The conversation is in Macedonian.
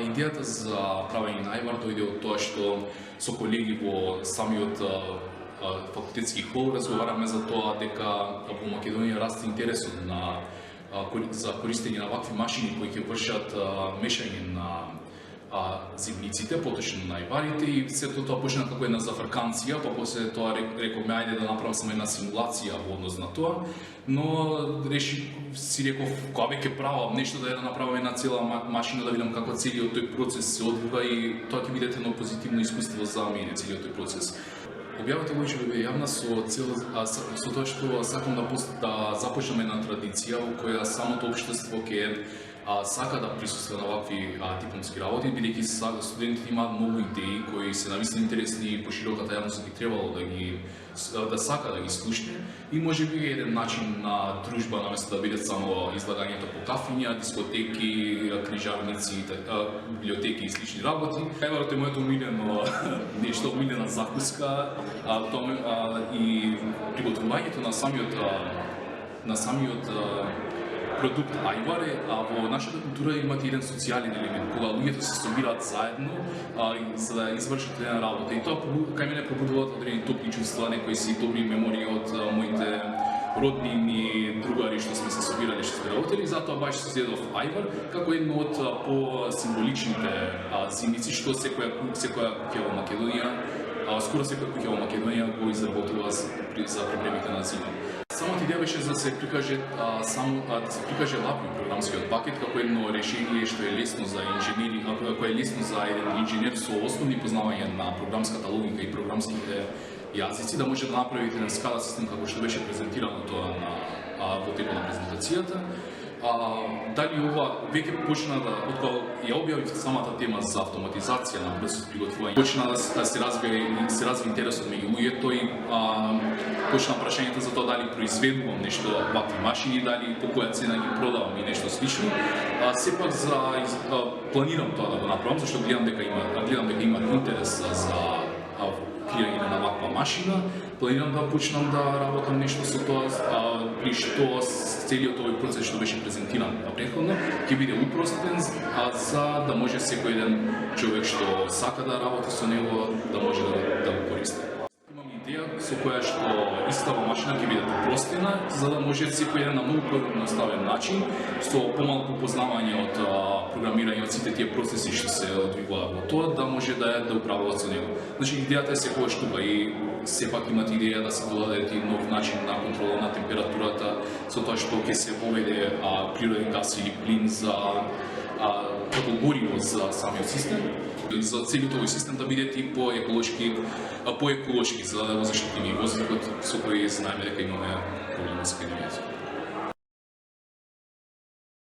Идејата за правење на ајвар дојде од тоа што со колеги во самиот факултетски хол разговараме за тоа дека во Македонија расте интересот за користење на вакви машини кои ќе вршат мешање на зимниците, поточно на ајварите, и сето тоа почна како една зафрканција, па после тоа рековме ајде да направам само една симулација во однос на тоа, но си реков кога веќе правам нешто да направам една цела машина да видам како целиот тој процес се одвива и тоа ќе биде едно позитивно искуство за мене целиот тој процес. Објавата Лојче бе јавна со тоа што сакам да започнеме една традиција во која самото општество ќе сака да присуства на вакви дипломски работи, бидејќи студентите имаат многу идеи кои се навистина интересни и пошироката јавност би требало да сака да ги слушне, и можеби еден начин на дружба наместо да бидат само излагањето по кафиња, дискотеки, книжарници, библиотеки и слични работи. Ајварот е моето умилено нешто, умилена закуска, и приготвувањето на самиот продукт ајвар во нашата култура имате еден социјален елемент, кога луѓето се собираат заедно за да извршат една работа. И тоа кај мене пробудуваат одредени топли чувства, некои си добри мемории од моите роднини, другари што сме се собирали, што сме работели, затоа баш се следов ајвар како едно од по-символичните зимници што секоја куќа во Македонија, скоро секоја куќа во Македонија го изработува за проблемите на зима. Самата идеја беше да се прикаже лапи програмскиот пакет како едно решение што е лесно за инженери, кој е лесно за еден инженер со основни познавања на програмската логика и програмските јазици да може да направите на скала систем како што беше презентирано тоа во текот на презентацијата. Дали ова веќе почна откога ја објавив самата тема за автоматизација на процесот приготвување, почна да се разви интересот меѓу луѓето и почна прашањето за тоа дали произведувам нешто вакви машини, дали по која цена ги продавам и нешто слично. Сепак планирам тоа да го направам, зашто гледам дека има интерес за креирање на ваква машина. Планирам да почнам да работам нешто со тоа, и што целиот овој процес што беше презентиран претходно ќе биде упростен, за да може секој еден човек што сака да работи со него да може да го користи. Имам идеја со која што истава машина ќе биде упростена, за да може секој еден на многу поедноставен начин, со помалку познавање од програмирање, од сите тие процеси што се одвиваат во тоа, да може да управува со него. Значи идејата е секогаш тука и сепак имате идеја да се додаде нов начин на контрола на температурата, со тоа што ќе се воведе природен газ или плин како гориво за самиот систем, за целиот овој систем да биде и поеколошки, за да го заштитиме и воздухот со кој знаеме дека имаме